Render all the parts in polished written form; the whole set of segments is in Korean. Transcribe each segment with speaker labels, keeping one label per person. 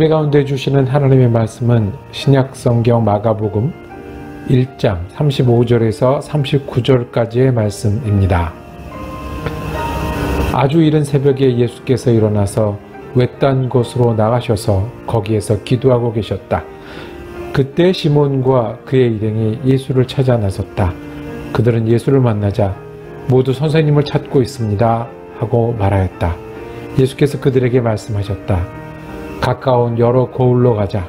Speaker 1: 예배 가운데 주시는 하나님의 말씀은 신약성경 마가복음 1장 35절에서 39절까지의 말씀입니다. 아주 이른 새벽에 예수께서 일어나서 외딴 곳으로 나가셔서 거기에서 기도하고 계셨다. 그때 시몬과 그의 일행이 예수를 찾아 나섰다. 그들은 예수를 만나자 모두 선생님을 찾고 있습니다 하고 말하였다. 예수께서 그들에게 말씀하셨다. 가까운 여러 고을로 가자.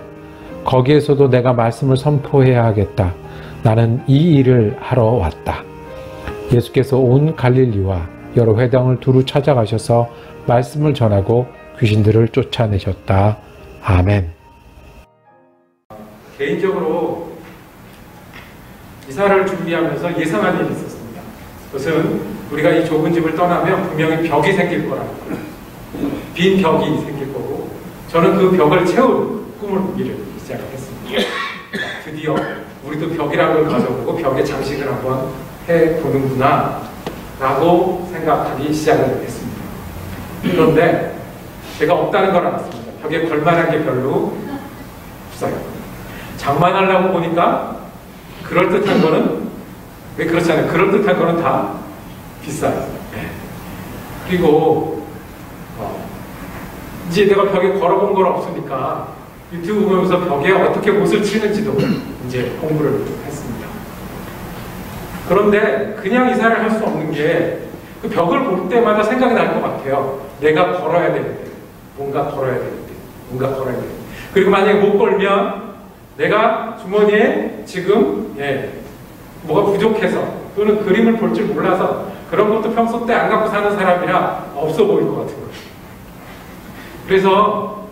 Speaker 1: 거기에서도 내가 말씀을 선포해야 하겠다. 나는 이 일을 하러 왔다. 예수께서 온 갈릴리와 여러 회당을 두루 찾아가셔서 말씀을 전하고 귀신들을 쫓아내셨다. 아멘.
Speaker 2: 개인적으로 이사를 준비하면서 예상한 일이 있었습니다. 그것은 우리가 이 좁은 집을 떠나면 분명히 벽이 생길 거라고, 빈 벽이 생길 거고, 저는 그 벽을 채울 꿈을 꾸기를 시작했습니다. 드디어 우리도 벽이라는 걸 가져보고 벽에 장식을 한번 해보는구나 라고 생각하기 시작을 했습니다. 그런데 제가 없다는 걸 알았습니다. 벽에 걸만한 게 별로 없어요. 장만하려고 보니까 그럴듯한 거는, 왜 그렇잖아요. 그럴듯한 거는 다 비싸요. 그리고 이제 내가 벽에 걸어본 건 없으니까 유튜브 보면서 벽에 어떻게 못을 치는지도 이제 공부를 했습니다. 그런데 그냥 이사를 할 수 없는 게 그 벽을 볼 때마다 생각이 날 것 같아요. 내가 걸어야 되는데, 뭔가 걸어야 되는데, 뭔가 걸어야 되는데. 그리고 만약에 못 걸면 내가 주머니에 지금 뭐가 부족해서 또는 그림을 볼 줄 몰라서 그런 것도 평소 때 안 갖고 사는 사람이라 없어 보일 것 같은 거예요. 그래서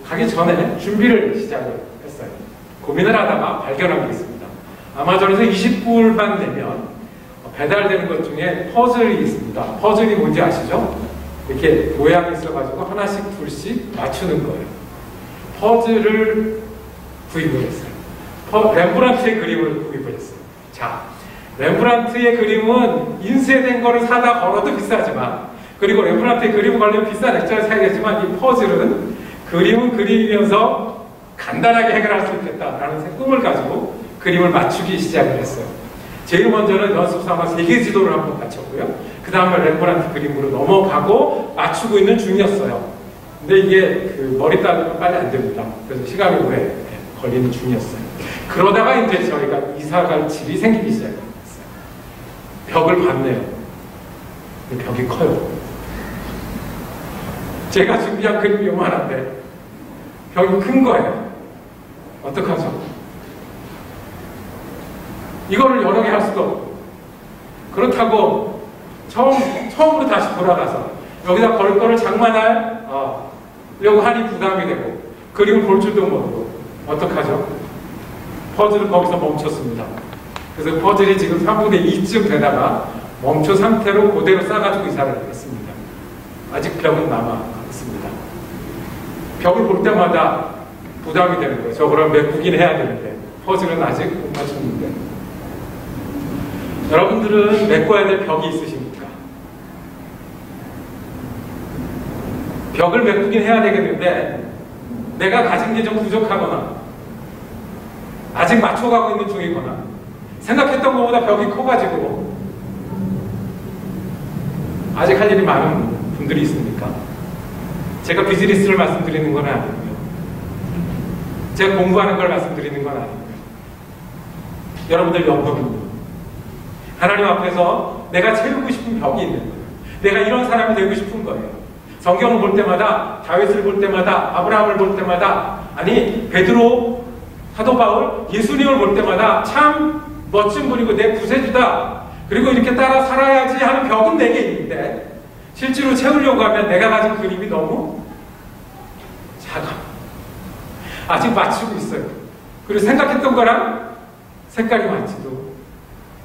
Speaker 2: 가기 전에 준비를 시작을 했어요. 고민을 하다가 발견한 게 있습니다. 아마존에서 20불만 내면 배달되는 것 중에 퍼즐이 있습니다. 퍼즐이 뭔지 아시죠? 이렇게 모양이 있어가지고 하나씩 둘씩 맞추는 거예요. 퍼즐을 구입을 했어요. 렘브란트의 그림을 구입을 했어요. 자, 렘브란트의 그림은 인쇄된 거를 사다 걸어도 비싸지만, 그리고 렘브란트의 그림을 걸려면 비싼 액자를 사야겠지만, 이 퍼즐은 그림은 그림이면서 간단하게 해결할 수 있겠다라는 꿈을 가지고 그림을 맞추기 시작을 했어요. 제일 먼저는 연습 삼아 세계 지도를 한번 맞췄고요. 그 다음에 렘브란트 그림으로 넘어가고 맞추고 있는 중이었어요. 근데 이게 머리 따르면 빨리 안 됩니다. 그래서 시간이 오래 걸리는 중이었어요. 그러다가 이제 저희가 이사 갈 집이 생기기 시작했어요. 벽을 봤네요. 벽이 커요. 제가 준비한 그림이 요만한데 벽이 큰 거예요. 어떡하죠? 이거를 여러 개 할 수도 없고, 그렇다고 처음으로 다시 돌아가서 여기다 걸 거를 장만하려고 하니 부담이 되고, 그림을 볼 줄도 모르고, 어떡하죠? 퍼즐은 거기서 멈췄습니다. 그래서 퍼즐이 지금 3분의 2쯤 되다가 멈춰 상태로 그대로 싸가지고 이사를 했습니다. 아직 벽은 남아 있습니다. 벽을 볼 때마다 부담이 되는 거예요. 저 그럼 메꾸긴 해야 되는데, 퍼즐은 아직 못 맞췄는데. 여러분들은 메꿔야 될 벽이 있으십니까? 벽을 메꾸긴 해야 되겠는데 내가 가진 게 좀 부족하거나 아직 맞춰가고 있는 중이거나 생각했던 것보다 벽이 커가지고 아직 할 일이 많은 분들이 있습니까? 제가 비즈니스를 말씀드리는 건 아니고요. 제가 공부하는 걸 말씀드리는 건 아니고요. 여러분들 영혼은 하나님 앞에서 내가 채우고 싶은 벽이 있는 거예요. 내가 이런 사람이 되고 싶은 거예요. 성경을 볼 때마다, 다윗을 볼 때마다, 아브라함을 볼 때마다, 아니 베드로, 사도 바울, 예수님을 볼 때마다 참 멋진 분이고 내 구세주다. 그리고 이렇게 따라 살아야지 하는 벽은 내게 있는데 실제로 채우려고 하면 내가 가진 그림이 너무 작아. 아직 맞추고 있어요. 그리고 생각했던 거랑 색깔이 맞지도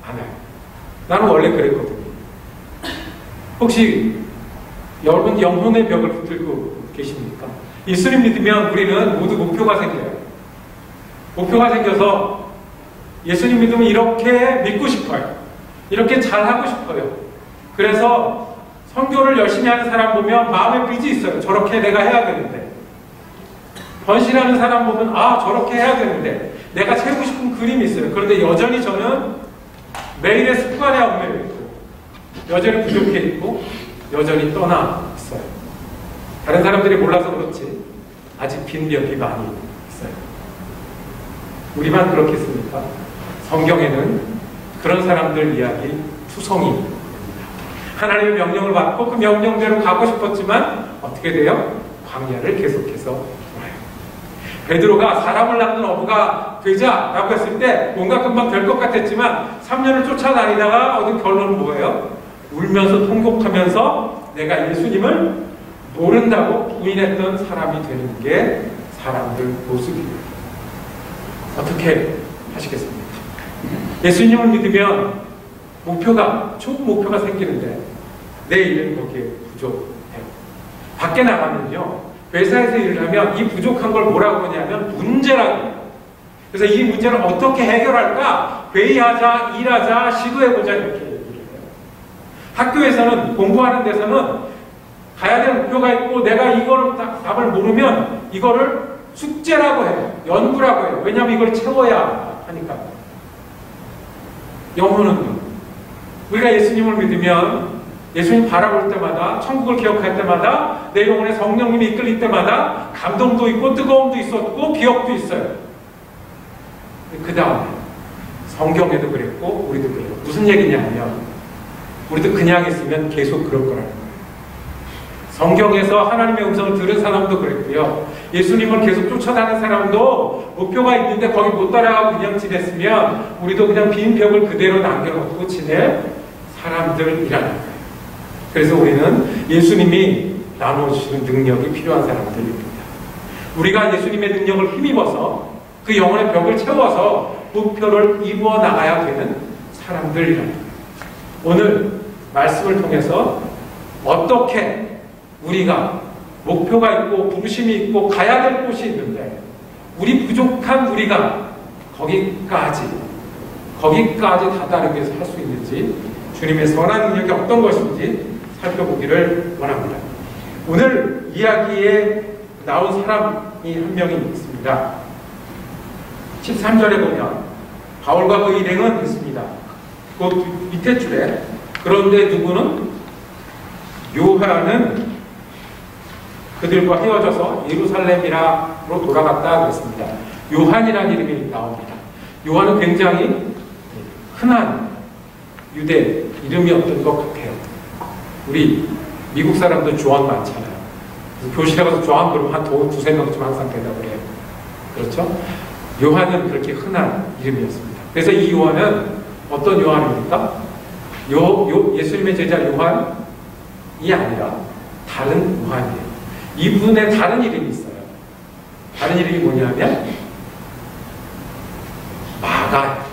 Speaker 2: 않아요. 나는 원래 그랬거든요. 혹시 여러분 영혼의 벽을 붙들고 계십니까? 예수님 믿으면 우리는 모두 목표가 생겨요. 목표가 생겨서 예수님 믿으면 이렇게 믿고 싶어요. 이렇게 잘하고 싶어요. 그래서 선교를 열심히 하는 사람 보면 마음에 빚이 있어요. 저렇게 내가 해야 되는데. 헌신하는 사람 보면 아 저렇게 해야 되는데 내가 채우고 싶은 그림이 있어요. 그런데 여전히 저는 매일의 습관에 얽매여 있고 여전히 부족해 있고 여전히 떠나 있어요. 다른 사람들이 몰라서 그렇지 아직 빈벽이 많이 있어요. 우리만 그렇겠습니까? 성경에는 그런 사람들 이야기 투성이 입니다. 하나님의 명령을 받고 그 명령대로 가고 싶었지만 어떻게 돼요? 광야를 계속해서 돌아요. 베드로가 사람을 낳는 어부가 되자라고 했을 때 뭔가 금방 될 것 같았지만 3년을 쫓아다니다가 얻은 결론은 뭐예요? 울면서 통곡하면서 내가 예수님을 모른다고 부인했던 사람이 되는 게 사람들 모습이에요. 어떻게 하시겠습니까? 예수님을 믿으면 좋은 목표가 생기는데 내 일은 거기에 부족해요. 밖에 나가면요, 회사에서 일을 하면 이 부족한 걸 뭐라고 하냐면 문제라고 해요. 그래서 이 문제를 어떻게 해결할까? 회의하자, 일하자, 시도해보자 이렇게 얘기를 해요. 학교에서는 공부하는 데서는 가야 될 목표가 있고 내가 이거를 딱 답을 모르면 이거를 숙제라고 해요. 연구라고 해요. 왜냐하면 이걸 채워야 하니까. 영혼은요. 우리가 예수님을 믿으면 예수님 바라볼 때마다 천국을 기억할 때마다 내 영혼에 성령님이 이끌릴 때마다 감동도 있고 뜨거움도 있었고 기억도 있어요. 그 다음에 성경에도 그랬고 우리도 그래요. 무슨 얘기냐면 우리도 그냥 있으면 계속 그럴 거라는 거예요. 성경에서 하나님의 음성을 들은 사람도 그랬고요. 예수님을 계속 쫓아다니는 사람도 목표가 있는데 거기 못 따라가고 그냥 지냈으면 우리도 그냥 빈 벽을 그대로 남겨놓고 지낼 사람들이라는 거예요. 그래서 우리는 예수님이 나눠주시는 능력이 필요한 사람들입니다. 우리가 예수님의 능력을 힘입어서 그 영혼의 벽을 채워서 목표를 이루어 나가야 되는 사람들이라는 거예요. 오늘 말씀을 통해서 어떻게 우리가 목표가 있고 부르심이 있고 가야 될 곳이 있는데 우리 부족한 우리가 거기까지 다다르게 할 수 있는지 주님의 선한 능력이 어떤 것인지 살펴보기를 원합니다. 오늘 이야기에 나온 사람이 한 명이 있습니다. 13절에 보면 바울과 그 일행은 있습니다. 그 밑에 줄에 그런데 누구는 요한은 그들과 헤어져서 예루살렘이라로 돌아갔다 그랬습니다. 요한이라는 이름이 나옵니다. 요한은 굉장히 흔한 유대 이름이었던 것 같아요. 우리 미국 사람들 조한 많잖아요. 교실에 가서 조한 그러면 한 두세 명쯤 항상 대답을 해요. 그렇죠? 요한은 그렇게 흔한 이름이었습니다. 그래서 이 요한은 어떤 요한입니까? 예수님의 제자 요한이 아니라 다른 요한이에요. 이분의 다른 이름이 있어요. 다른 이름이 뭐냐면 마가예요.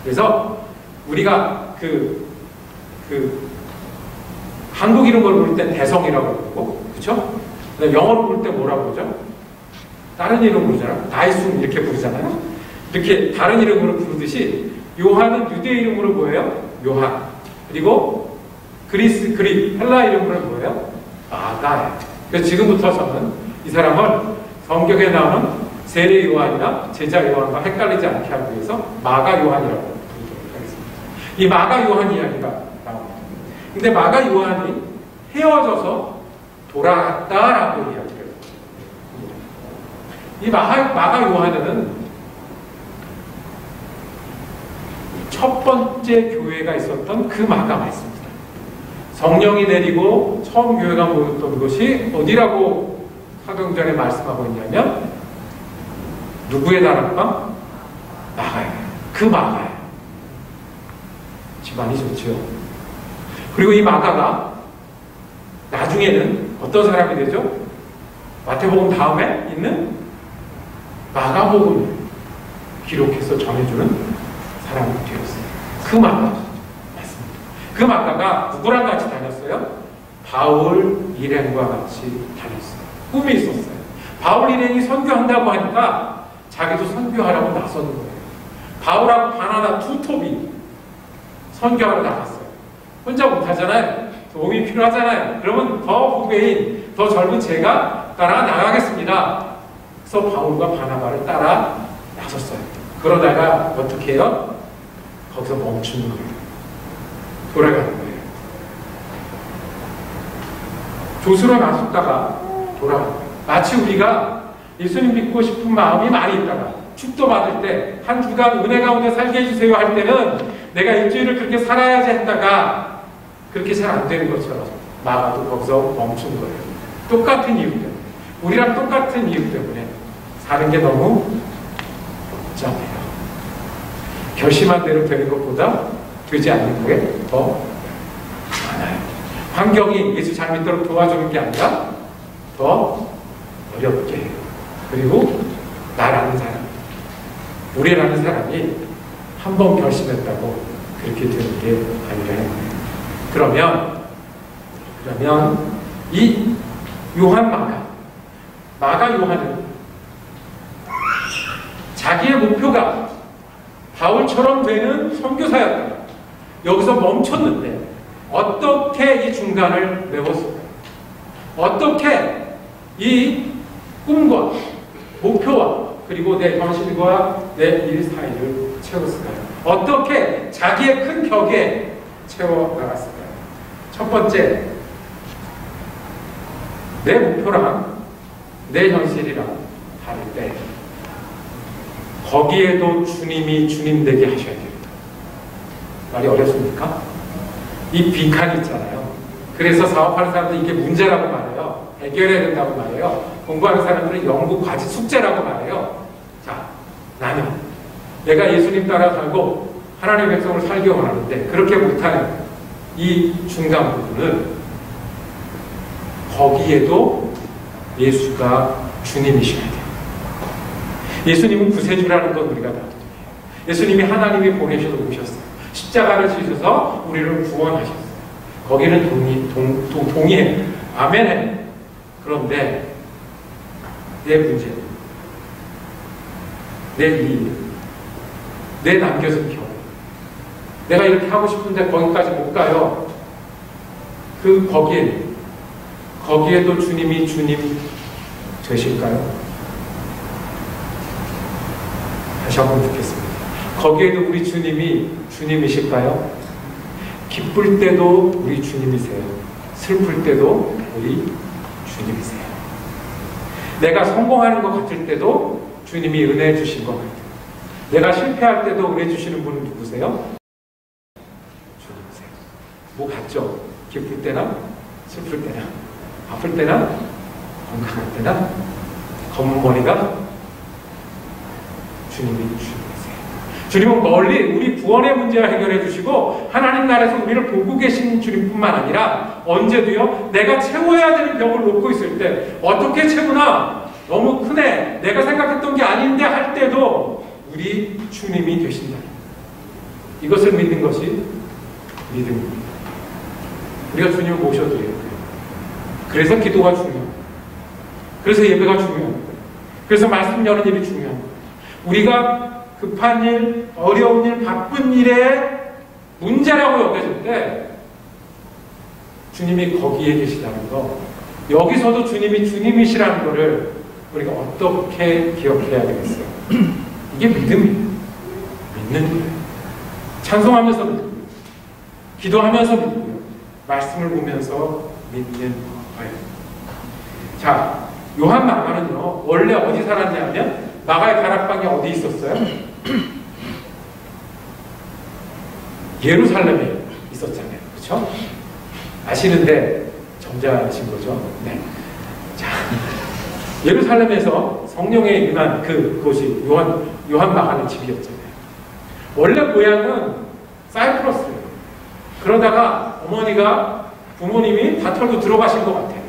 Speaker 2: 그래서 우리가 한국 이름으로 부를 때 대성이라고 부르고, 그렇죠? 영어로 부를 때 뭐라고 그러죠? 다른 이름으로 부르잖아요. 다이순 이렇게 부르잖아요. 이렇게 다른 이름으로 부르듯이 요한은 유대 이름으로 뭐예요? 요한. 그리고 그릭, 헬라 이름으로 뭐예요? 마가예요. 그래서 지금부터 저는 이 사람을 성경에 나오는 세례 요한이나 제자 요한과 헷갈리지 않게 하기 위해서 마가 요한이라고 부르도록 하겠습니다. 이 마가 요한 이야기가 나옵니다. 근데 마가 요한이 헤어져서 돌아갔다라고 이야기를 합니다. 이 마가 요한은 첫 번째 교회가 있었던 그 마가가 있습니다. 성령이 내리고 처음 교회가 모였던 곳이 어디라고 사도행전에 말씀하고 있냐면 누구의 나라가? 마가예요. 그 마가예요. 집안이 좋죠. 그리고 이 마가가 나중에는 어떤 사람이 되죠? 마태복음 다음에 있는 마가복음을 기록해서 전해주는 사람이 되었어요. 그 마가 맞습니다. 그 마가가 누구랑 같이 다녔어요? 바울 일행과 같이 다녔어요. 꿈이 있었어요. 바울 일행이 선교한다고 하니까 자기도 선교하라고 나서는 거예요. 바울하고 바나나 투톱이 선교하러 나갔어요. 혼자 못하잖아요. 도움이 필요하잖아요. 그러면 더 후배인, 더 젊은 제가 따라 나가겠습니다. 그래서 바울과 바나바를 따라 나섰어요. 그러다가 어떻게 해요? 거기서 멈추는 거예요. 돌아가는 거예요. 조수로 나섰다가 돌아가는 거예요. 마치 우리가 예수님 믿고 싶은 마음이 많이 있다가 축도 받을 때 한 주간 은혜 가운데 살게 해주세요 할 때는 내가 일주일을 그렇게 살아야지 했다가 그렇게 잘 안 되는 것처럼 마가도 거기서 멈춘 거예요. 똑같은 이유 때문에, 우리랑 똑같은 이유 때문에 사는 게 너무 복잡해요. 결심한 대로 되는 것보다 되지 않는 게 더 많아요. 환경이 예수 잘 믿도록 도와주는 게 아니라 더 어렵게 해요. 그리고 나라는 사람, 우리라는 사람이 한 번 결심했다고 그렇게 되는 게 아니라는 거예요. 그러면 이 요한 마가 요한은 자기의 목표가 바울처럼 되는 선교사였다. 여기서 멈췄는데 어떻게 이 중간을 메웠을까요? 어떻게 이 꿈과 목표와 그리고 내 현실과 내 일 사이를 채웠을까요? 어떻게 자기의 큰 벽에 채워나갔을까요? 첫 번째, 내 목표랑 내 현실이랑 다를 때 거기에도 주님이 주님 되게 하셔야 됩니다. 말이 어렵습니까? 이 빈칸이 있잖아요. 그래서 사업하는 사람들은 이게 문제라고 말해요. 해결해야 된다고 말해요. 공부하는 사람들은 연구 과제 숙제라고 말해요. 자, 나는 내가 예수님 따라 살고 하나님의 백성을 살기 원하는데 그렇게 못하는 이 중간 부분은 거기에도 예수가 주님이셔야 돼요. 예수님은 구세주라는 건 우리가 다 알아요. 예수님이 하나님이 보내셔서 오셨어요. 십자가를 지셔서 우리를 구원하셨어요. 거기는 동의해. 아멘해. 그런데 내 문제, 내 일, 내 남겨진 경, 내가 이렇게 하고 싶은데 거기까지 못 가요. 거기에도 주님이 주님 되실까요? 다시 한번 묻겠습니다. 거기에도 우리 주님이 주님이실까요? 기쁠 때도 우리 주님이세요. 슬플 때도 우리 주님이세요. 내가 성공하는 것 같을 때도 주님이 은혜 주신 것 같아요. 내가 실패할 때도 은혜 주시는 분은 누구세요? 주님이세요. 뭐 같죠? 기쁠 때나 슬플 때나 아플 때나 건강할 때나 검은 머리가 주님이 주님이세요. 주님은 멀리 우리 구원의 문제를 해결해 주시고 하나님 나라에서 우리를 보고 계신 주님뿐만 아니라 언제도요, 내가 채워야 되는 벽을 놓고 있을 때 어떻게 채우나 너무 크네, 내가 생각했던 게 아닌데 할 때도 우리 주님이 되신다. 이것을 믿는 것이 믿음입니다. 우리가 주님을 모셔드려야 돼요. 그래서 기도가 중요합니다. 그래서 예배가 중요합니다. 그래서 말씀 여는 일이 중요합니다. 우리가 급한 일, 어려운 일, 바쁜 일에 문제라고 여겨질 때 주님이 거기에 계시다는 거, 여기서도 주님이 주님이시라는 것을 우리가 어떻게 기억해야 되겠어요? 이게 믿음이에요. 믿는 거예요. 찬송하면서 믿고요. 기도하면서 믿고요. 말씀을 보면서 믿는 거예요. 자, 요한 마가는요, 원래 어디 살았냐면 마가의 다락방이 어디 있었어요? 예루살렘에 있었잖아요. 그렇죠? 아시는데 점잖으신 거죠? 네. 자, 예루살렘에서 성령에 임한 그곳이 요한 마가의 집이었잖아요. 원래 고향은 사이프러스예요. 그러다가 어머니가 부모님이 다 털고 들어가신 것 같아요.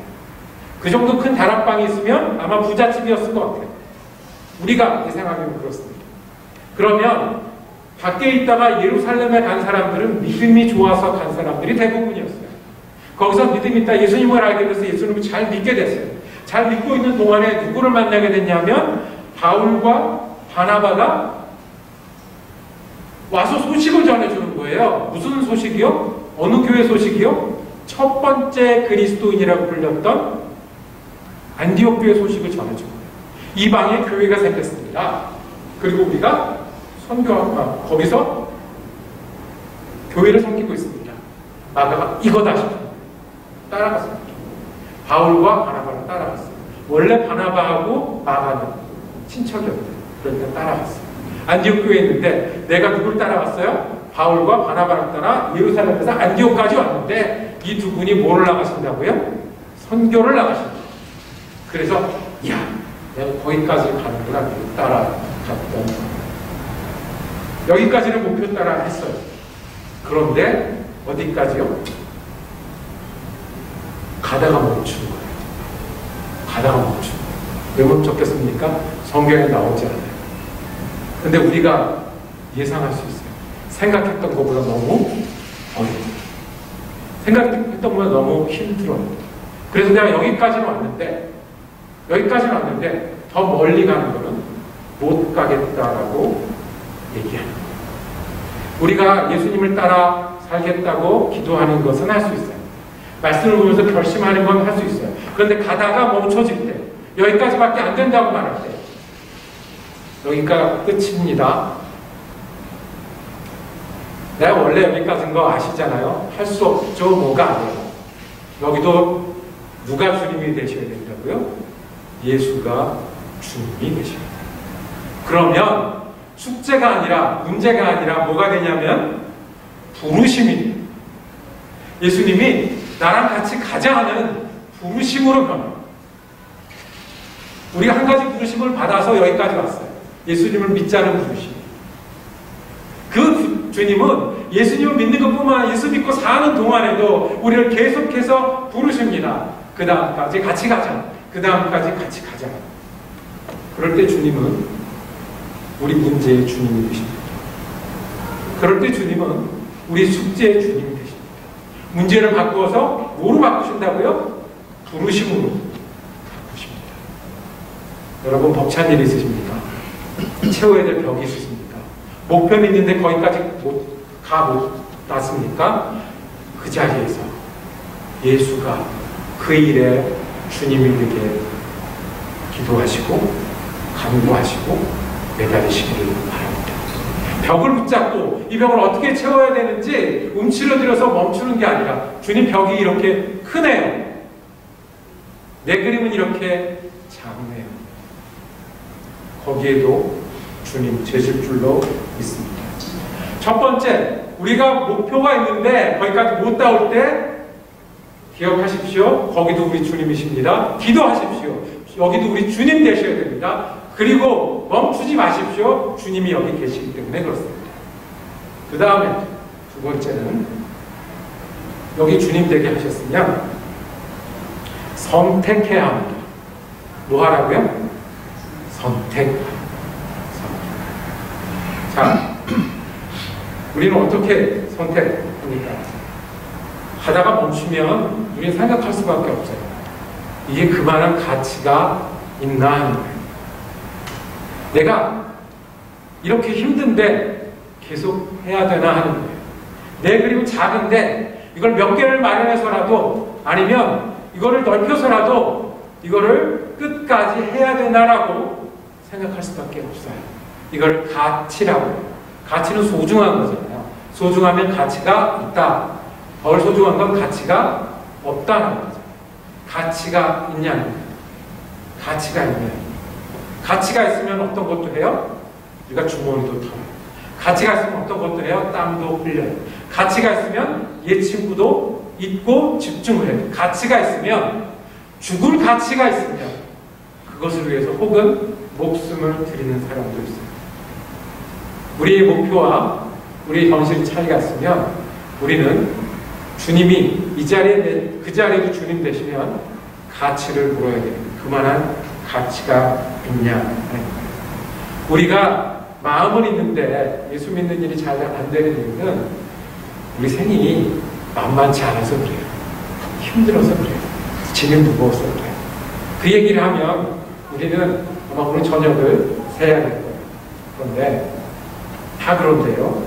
Speaker 2: 그 정도 큰 다락방이 있으면 아마 부잣집이었을 것 같아요. 우리가 예상하면 그렇습니다. 그러면 밖에 있다가 예루살렘에 간 사람들은 믿음이 좋아서 간 사람들이 대부분이었어요. 거기서 믿음이 있다, 예수님을 알게 돼서 예수님을 잘 믿게 됐어요. 잘 믿고 있는 동안에 누구를 만나게 됐냐면 바울과 바나바가 와서 소식을 전해주는 거예요. 무슨 소식이요? 어느 교회 소식이요? 첫 번째 그리스도인이라고 불렸던 안디옥 교회 소식을 전해준 거예요. 이방의 교회가 생겼습니다. 그리고 우리가 선교하고 거기서 교회를 섬기고 있습니다. 마가가 이거다 싶어 따라갔습니다. 바울과 바나바를 따라갔어요. 원래 바나바하고 마가는 친척이었대요. 그러니까 따라갔어요. 안디옥 교회에 있는데 내가 누굴 따라갔어요? 바울과 바나바를 따라 예루살렘에서 안디옥까지 왔는데 이 두 분이 뭐를 나가신다고요? 선교를 나가신다. 그래서 야, 내가 거기까지 가는구나. 따라갔던 여기까지는 목표 따라 했어요. 그런데 어디까지요? 가다가 멈춘 거예요. 가다가 멈춘 거예요. 왜 멈췄겠습니까? 성경에 나오지 않아요. 근데 우리가 예상할 수 있어요. 생각했던 것보다 너무 어려워요. 생각했던 것보다 너무 힘들어요. 그래서 내가 여기까지는 왔는데 더 멀리 가는 거는 못 가겠다라고 얘기하는 거예요. 우리가 예수님을 따라 살겠다고 기도하는 것은 할 수 있어요. 말씀을 보면서 결심하는 건 할 수 있어요. 그런데 가다가 멈춰질 때, 여기까지밖에 안 된다고 말할 때, 여기가 끝입니다. 내가 원래 여기까지인 거 아시잖아요. 할 수 없죠. 뭐가 아니에요. 여기도 누가 주님이 되셔야 된다고요? 예수가 주님이 되셔야 돼요. 그러면 숙제가 아니라, 문제가 아니라 뭐가 되냐면 부르심이 돼요. 예수님이 나랑 같이 가자 하는 부르심으로 변해요. 우리가 한 가지 부르심을 받아서 여기까지 왔어요. 예수님을 믿자는 부르심. 그 주님은 예수님을 믿는 것뿐만 아니라 예수 믿고 사는 동안에도 우리를 계속해서 부르십니다. 그 다음까지 같이 가자. 그 다음까지 같이 가자. 그럴 때 주님은 우리 문제의 주님이 되십니다. 그럴 때 주님은 우리 숙제의 주님이 되십니다. 문제를 바꾸어서 뭐로 바꾸신다고요? 부르심으로 바꾸십니다. 여러분 벅찬 일 있으십니까? 채워야 될 벽이 있으십니까? 목표는 있는데 거기까지 못 갔습니까? 그 자리에서 예수가 그 일에 주님이 되게 기도하시고 간구하시고 매달리시기를 바랍니다. 벽을 붙잡고 이 벽을 어떻게 채워야 되는지 움츠러들어서 멈추는 게 아니라 주님 벽이 이렇게 크네요. 내 그림은 이렇게 작네요. 거기에도 주님 제실줄로 있습니다. 첫 번째, 우리가 목표가 있는데 거기까지 못 닿을 때 기억하십시오. 거기도 우리 주님이십니다. 기도하십시오. 여기도 우리 주님 되셔야 됩니다. 그리고 멈추지 마십시오. 주님이 여기 계시기 때문에 그렇습니다. 그 다음에 두 번째는 여기 주님 되게 하셨으면 선택해야 합니다. 뭐 하라고요? 선택. 자, 우리는 어떻게 선택합니까? 하다가 멈추면 우리는 생각할 수밖에 없어요. 이게 그만한 가치가 있나 하는 거예요. 내가 이렇게 힘든데 계속 해야 되나 하는 거예요. 내 그림은 작은데 이걸 몇 개를 마련해서라도 아니면 이거를 넓혀서라도 이거를 끝까지 해야 되나라고 생각할 수밖에 없어요. 이걸 가치라고 해요. 가치는 소중한 거잖아요. 소중하면 가치가 있다. 덜 소중한 건 가치가 없다는 거죠. 가치가 있냐는 거예요. 가치가 있냐. 가치가 있으면 어떤 것도 해요? 우리가 주머니도 털어요. 가치가 있으면 어떤 것도 해요? 땀도 흘려요. 가치가 있으면 얘 친구도 있고 집중을 해요. 가치가 있으면 죽을 가치가 있으면 그것을 위해서 혹은 목숨을 드리는 사람도 있어요. 우리의 목표와 우리의 현실 차이가 있으면 우리는 주님이 이 자리에 그 자리에도 주님 되시면 가치를 물어야 됩니다. 그만한 가치가 있냐. 우리가 마음은 있는데 예수 믿는 일이 잘 안 되는 이유는 우리 생이 만만치 않아서 그래요. 힘들어서 그래요. 짐이 무거워서 그래요. 그 얘기를 하면 우리는 아마 오늘 저녁을 새야 될 거예요. 그런데 다 그런데요.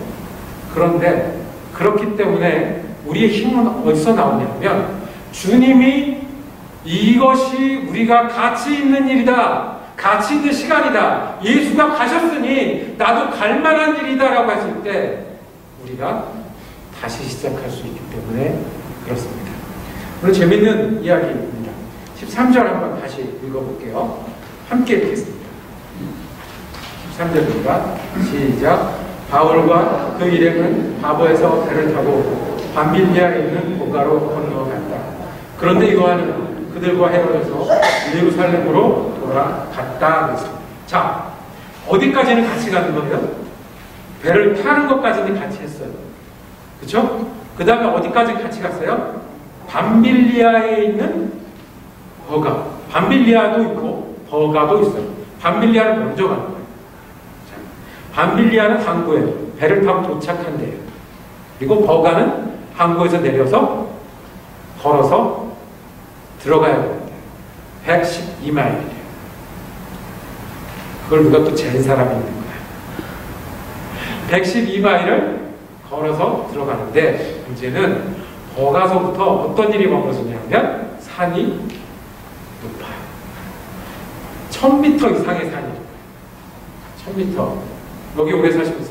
Speaker 2: 그런데 그렇기 때문에 우리의 힘은 어디서 나오냐면 주님이 이것이 우리가 가치 있는 일이다. 가치 있는 시간이다. 예수가 가셨으니 나도 갈 만한 일이다라고 했을 때 우리가 다시 시작할 수 있기 때문에 그렇습니다. 오늘 재밌는 이야기입니다. 13절 한번 다시 읽어볼게요. 함께 읽겠습니다. 13절입니다. 시작. 바울과 그 일행은 바보에서 배를 타고 밤빌리아에 있는 고가로 건너갔다. 그런데 요한은 그들과 헤어져서 예루살렘으로 돌아갔다. 자, 어디까지는 같이 가는 거예요? 배를 타는 것까지는 같이 했어요. 그렇죠? 그 다음에 어디까지 같이 갔어요? 밤빌리아에 있는 버가. 밤빌리아도 있고 버가도 있어요. 밤빌리아는 먼저 가는 거예요. 자, 밤빌리아는 항구예요. 배를 타고 도착한 데예요. 그리고 버가는 항구에서 내려서 걸어서 들어가야 됩니다. 112마일이에요. 그걸 누가 또 잰 사람이 있는 거야. 112마일을 걸어서 들어가는데 문제는 버가서부터 어떤 일이 벌어지냐면 산이 높아요. 1000m 이상의 산이 높아요. 1000m. 여기 오래 사시면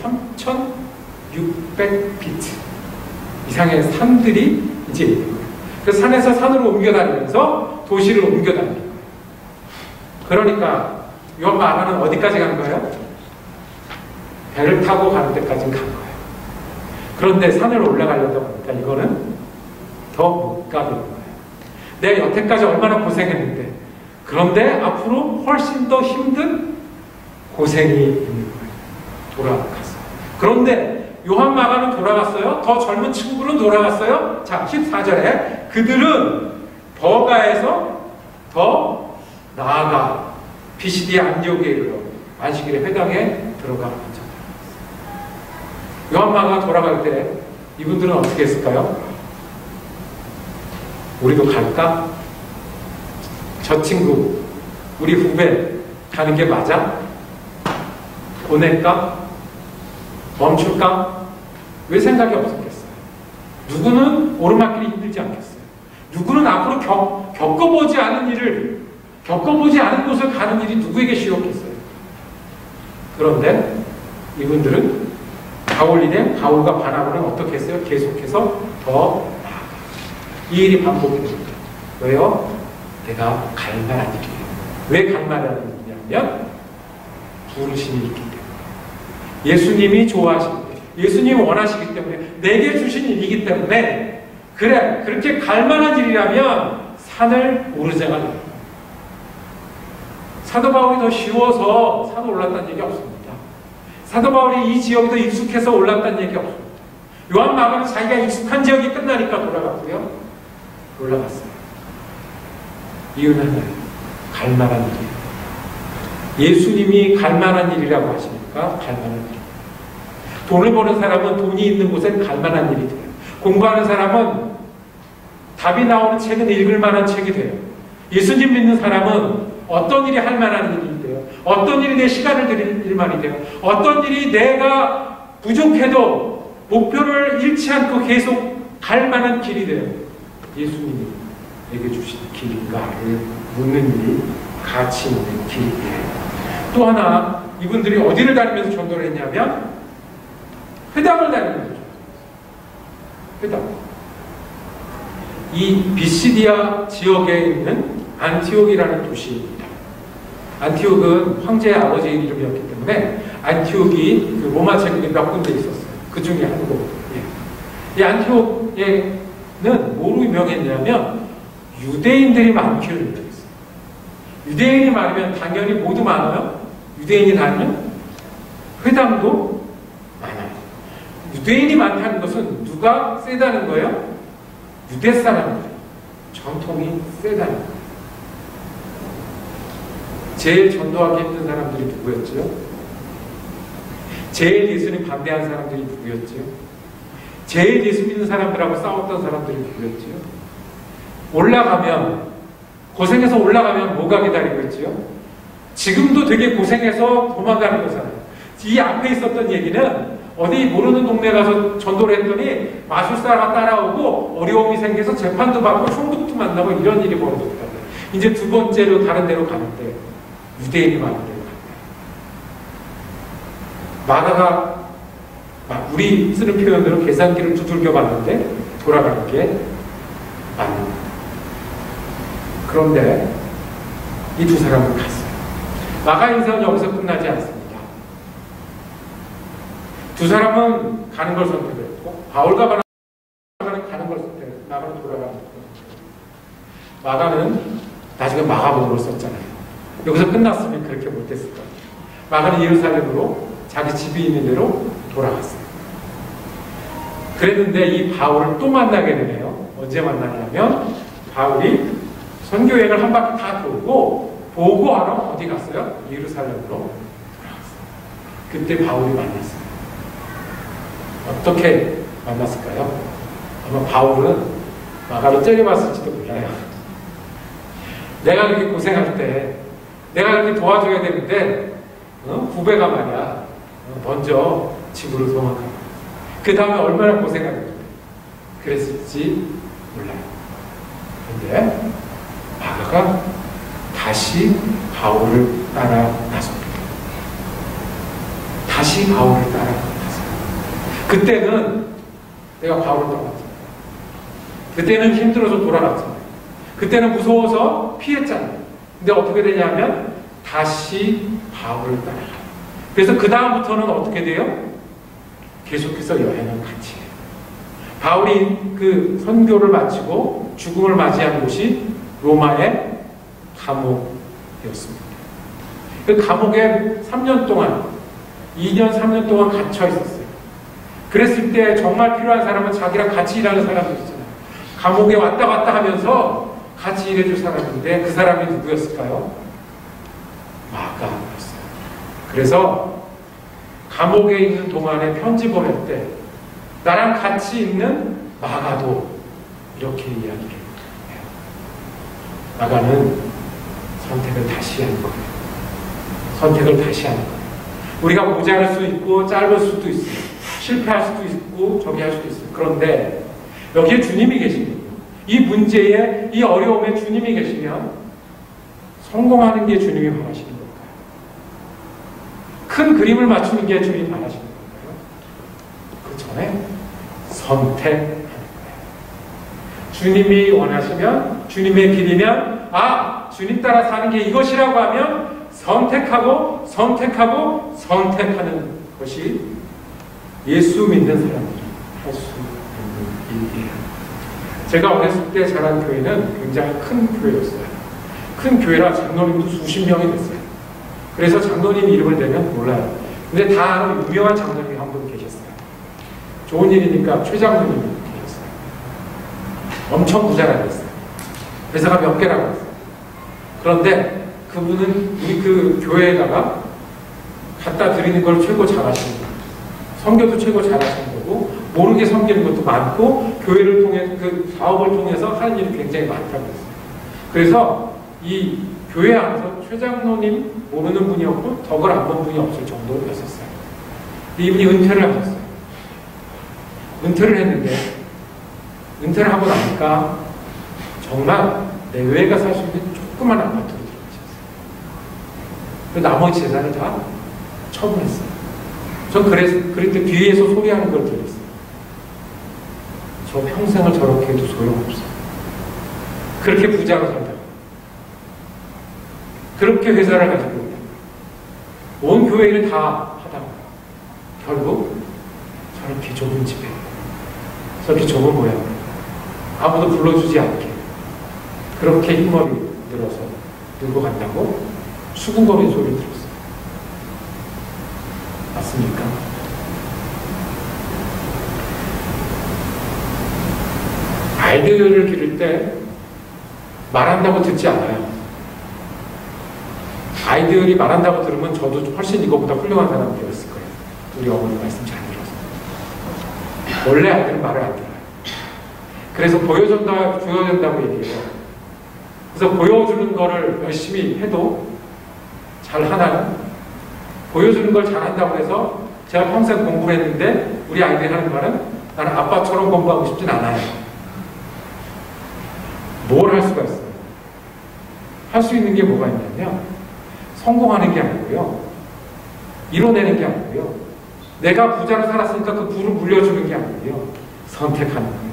Speaker 2: 3600피트 이상의 산들이 이제 있는 거예요. 그 산에서 산으로 옮겨 다니면서 도시를 옮겨 다니는 거예요. 그러니까 요한 마가는 어디까지 간 거예요? 배를 타고 가는 데까지 간 거예요. 그런데 산을 올라가려다 보니까 이거는 더 못 가는 거예요. 내가 여태까지 얼마나 고생했는데 그런데 앞으로 훨씬 더 힘든 고생이 있는 거예요. 돌아가서. 그런데 요한 마가는 돌아갔어요. 더 젊은 친구는 돌아갔어요. 자, 14절에 그들은 버가에서 더 나아가 비시디아 안디옥에 이르러 안식일의 회당에 들어가 앉았다. 요한 마가가 돌아갈 때 이분들은 어떻게 했을까요? 우리도 갈까? 저 친구, 우리 후배 가는 게 맞아? 보낼까? 멈출까? 왜 생각이 없었겠어요? 누구는 오르막길이 힘들지 않겠어요? 누구는 앞으로 겪어보지 않은 일을, 겪어보지 않은 곳을 가는 일이 누구에게 쉬웠겠어요? 그런데 이분들은 바울과 바나바는 어떻게 했어요? 계속해서 더 나아가. 이 일이 반복이 됩니다. 왜요? 내가 갈 만한 일이에요. 왜 갈 만한 일이냐면 부르심이 있기 때문에. 예수님이 좋아하시기 때문에, 예수님이 원하시기 때문에, 내게 주신 일이기 때문에, 그래, 그렇게 갈 만한 일이라면 산을 오르자가 됩니다. 사도 바울이 더 쉬워서 산을 올랐다는 얘기 없습니다. 사도 바울이 이 지역에 더 익숙해서 올랐다는 얘기 없습니다. 요한 마가는 자기가 익숙한 지역이 끝나니까 돌아갔고요. 올라갔어요. 이유는 하나예요. 갈 만한 일이에요. 예수님이 갈 만한 일이라고 하시니까 갈 만한 일. 돈을 버는 사람은 돈이 있는 곳엔 갈 만한 일이 돼요. 공부하는 사람은 답이 나오는 책은 읽을 만한 책이 돼요. 예수님 믿는 사람은 어떤 일이 할 만한 일이 돼요. 어떤 일이 내 시간을 드릴 만이 돼요. 어떤 일이 내가 부족해도 목표를 잃지 않고 계속 갈 만한 길이 돼요. 예수님이 내게 주신 길인가를 묻는 일이 가치 있는 길이에요. 또 하나 이분들이 어디를 다니면서 전도를 했냐면 회당을 다니면서 회당. 이 비시디아 지역에 있는 안티옥이라는 도시입니다. 안티옥은 황제의 아버지의 이름이었기 때문에 안티옥이 그 로마 제국에 몇 군데 있었어요. 그 중에 한 곳. 이 안티옥에는 뭐로 유명했냐면 유대인들이 많기로 유명했어요. 유대인이 많으면 당연히 모두 많아요. 유대인이 다니면 회당도 많아요. 유대인이 많다는 것은 누가 세다는 거예요? 유대 사람들. 전통이 세다는 거예요. 제일 전도하기 힘든 사람들이 누구였죠? 제일 예수님 반대한 사람들이 누구였죠? 제일 예수 믿는 사람들하고 싸웠던 사람들이 누구였죠? 올라가면, 고생해서 올라가면 뭐가 기다리고 있죠? 지금도 되게 고생해서 도망가는 거잖아요. 이 앞에 있었던 얘기는 어디 모르는 동네 가서 전도를 했더니 마술사가 따라오고 어려움이 생겨서 재판도 받고 총독도 만나고 이런 일이 벌어졌다고요. 이제 두 번째로 다른 데로 가는데 유대인이 많은 데로 갔대요. 마가가 우리 쓰는 표현으로 계산기를 두들겨 봤는데 돌아가는 게 맞는. 그런데 이 두 사람은 갔어요. 마가 인생은 여기서 끝나지 않습니다. 두 사람은 가는 걸 선택했고, 바울과 바나바는 가는 걸 선택했고, 마가는 돌아가는 걸 선택했고, 마가는 나중에 마가복음을 썼잖아요. 여기서 끝났으면 그렇게 못했을 거예요. 마가는 예루살렘으로 자기 집이 있는 데로 돌아갔어요. 그랬는데 이 바울을 또 만나게 되네요. 언제 만나냐면 바울이 선교여행을 한 바퀴 다 돌고 보고하러 어디 갔어요? 예루살렘으로 돌아갔어요. 그때 바울이 만났어요. 어떻게 만났을까요? 아마 바울은 마가를 째려봤을지도 몰라요. 내가 그렇게 고생할 때 내가 그렇게 도와줘야 되는데 후배가 말이야 먼저 집으로 도망가고 그 다음에 얼마나 고생하는지 그랬을지 몰라요. 근데 마가가 다시 바울을 따라 나섭니다. 다시 바울을 따라 나섭니다. 그때는 내가 바울을 떠났잖아요. 그때는 힘들어서 돌아갔잖아요. 그때는 무서워서 피했잖아요. 근데 어떻게 되냐면 다시 바울을 따라가요. 그래서 그 다음부터는 어떻게 돼요? 계속해서 여행을 같이 해요. 바울이 그 선교를 마치고 죽음을 맞이한 곳이 로마의 감옥이었습니다. 그 감옥에 3년 동안, 2년, 3년 동안 갇혀 있었어요. 그랬을 때 정말 필요한 사람은 자기랑 같이 일하는 사람도 있잖아요. 감옥에 왔다 갔다 하면서 같이 일해줄 사람인데 그 사람이 누구였을까요? 마가였어요. 그래서 감옥에 있는 동안에 편지 보낼 때 나랑 같이 있는 마가도 이렇게 이야기를 해요. 마가는 선택을 다시 하는 거예요. 선택을 다시 하는 거예요. 우리가 모자랄 수 있고 짧을 수도 있어요. 실패할 수도 있고 저기 할 수도 있어요. 그런데 여기에 주님이 계십니다. 이 문제에 이 어려움에 주님이 계시면 성공하는 게 주님이 원하시는 걸까요? 큰 그림을 맞추는 게 주님이 바라시는 걸까요? 그 전에 선택하는 거예요. 주님이 원하시면 주님의 길이면 주님 따라 사는 게 이것이라고 하면 선택하고 선택하고 선택하는 것이 예수 믿는 사람들이 할 수 있는 일이에요. 제가 어렸을 때 자란 교회는 굉장히 큰 교회였어요. 큰 교회라 장로님도 수십 명이 됐어요. 그래서 장로님 이름을 대면 몰라요. 근데 다 아는 유명한 장로님이 한 분 계셨어요. 좋은 일이니까 최 장로님이 계셨어요. 엄청 부자라셨어요. 회사가 몇 개라고 했어요. 그런데 그분은 우리 그 교회에다가 갖다 드리는 걸 최고 잘하시는 거예요. 선교도 최고 잘하시는 거고 모르게 섬기는 것도 많고 교회를 통해 그 사업을 통해서 하는 일이 굉장히 많다고 했어요. 그래서 이 교회 안에서 최 장로님 모르는 분이 없고 덕을 안 본 분이 없을 정도였었어요. 이분이 은퇴를 하셨어요. 은퇴를 했는데 은퇴를 하고 나니까 정말 내외가 살 수 있는 조그만 아파트로 들어가셨어요. 나머지 재산을 다 처분했어요. 전 그럴 때 뒤에서 소리하는 걸 들었어요. 저 평생을 저렇게 해도 소용없어요. 그렇게 부자로 살다가 그렇게 회사를 가지고 온 교회를 다 하다가 결국 저렇게 좁은 집에 저렇게 좁은 모양 아무도 불러주지 않게 그렇게 흰머리 늘어서 들고 간다고 수군거리는 소리를 들었어요. 맞습니까? 아이들을 기를 때 말한다고 듣지 않아요. 아이들이 말한다고 들으면 저도 훨씬 이거보다 훌륭한 사람이 되었을 거예요. 우리 어머니 말씀 잘 들어서. 원래 아이들은 말을 안 들어요. 그래서 보여준다고 얘기해요. 그래서 보여주는 거를 열심히 해도 잘 하나요? 보여주는 걸 잘한다고 해서 제가 평생 공부를 했는데 우리 아이들이 하는 말은 나는 아빠처럼 공부하고 싶진 않아요. 뭘 할 수가 있어요? 할 수 있는 게 뭐가 있냐면 성공하는 게 아니고요. 이뤄내는 게 아니고요. 내가 부자로 살았으니까 그 부를 물려주는 게 아니고요. 선택하는 거예요.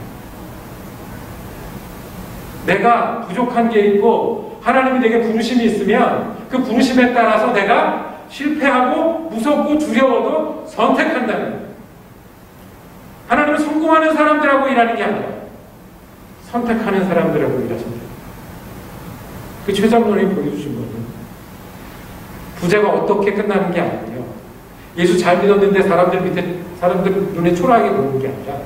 Speaker 2: 내가 부족한 게 있고 하나님이 내게 부르심이 있으면 그 부르심에 따라서 내가 실패하고 무섭고 두려워도 선택한다는 거예요. 하나님은 성공하는 사람들하고 일하는 게 아니라 선택하는 사람들하고 일하신다. 그 최장로님이 보여주신 거는 부자가 어떻게 끝나는 게 아니고요. 예수 잘 믿었는데 사람들 눈에 초라하게 보이는 게 아니라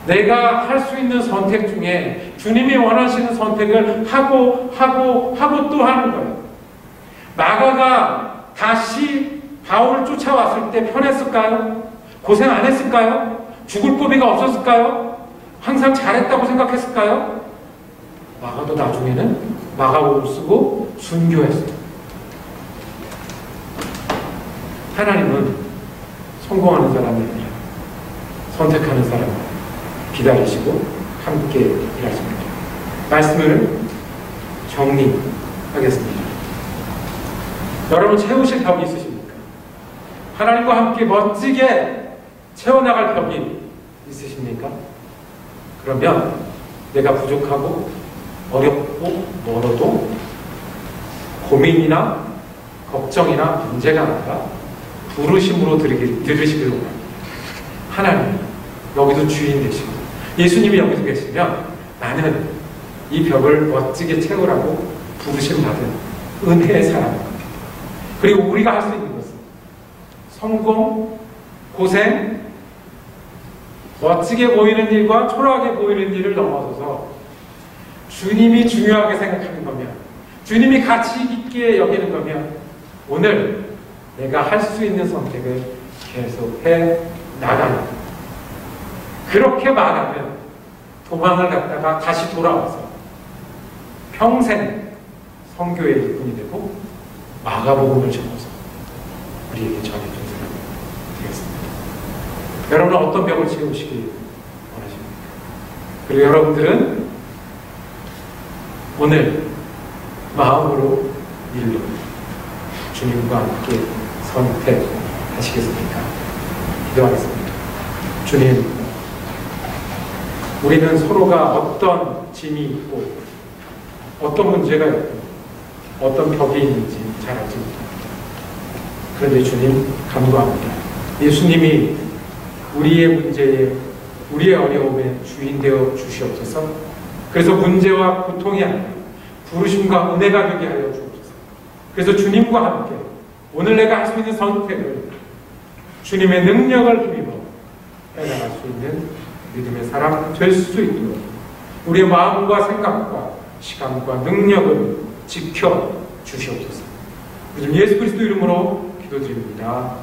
Speaker 2: 내가 할 수 있는 선택 중에 주님이 원하시는 선택을 하고 또 하는 거예요. 마가가 다시 바울을 쫓아왔을 때 편했을까요? 고생 안 했을까요? 죽을 고비가 없었을까요? 항상 잘했다고 생각했을까요? 마가도 나중에는 마가복음을 쓰고 순교했어요. 하나님은 성공하는 사람이 아니라 선택하는 사람을 기다리시고 함께 일하십니다. 말씀을 정리하겠습니다. 여러분 채우실 벽이 있으십니까? 하나님과 함께 멋지게 채워나갈 벽이 있으십니까? 그러면 내가 부족하고 어렵고 멀어도 고민이나 걱정이나 문제가 아니라 부르심으로 들으시길 원합니다. 하나님 여기도 주인 되시고 예수님이 여기서 계시면 나는 이 벽을 멋지게 채우라고 부르심 받은 은혜의 사람인 겁니다. 그리고 우리가 할 수 있는 것은 성공, 고생, 멋지게 보이는 일과 초라하게 보이는 일을 넘어서서 주님이 중요하게 생각하는 거면, 주님이 가치 있게 여기는 거면 오늘 내가 할 수 있는 선택을 계속해 나가는 거예요. 그렇게 말하면 도망을 갔다가 다시 돌아와서 평생 선교의 일꾼이 되고 마가복음을 적어서 우리에게 전해준 사람이 되겠습니다. 여러분은 어떤 벽을 채우시기 원하십니까? 그리고 여러분들은 오늘 마음으로 일로 주님과 함께 선택하시겠습니까? 기도하겠습니다. 주님, 우리는 서로가 어떤 짐이 있고 어떤 문제가 있고 어떤 벽이 있는지 잘 알지 못합니다. 그런데 주님 간구합니다. 예수님이 우리의 문제에, 우리의 어려움에 주인 되어 주시옵소서. 그래서 문제와 고통이 아니라 부르심과 은혜가 되게 하여 주옵소서. 그래서 주님과 함께 오늘 내가 할 수 있는 선택을 주님의 능력을 힘입어 해나갈 수 있는 믿음의 사람 될 수 있도록 우리의 마음과 생각과 시간과 능력을 지켜 주시옵소서. 요즘 예수 그리스도 이름으로 기도드립니다.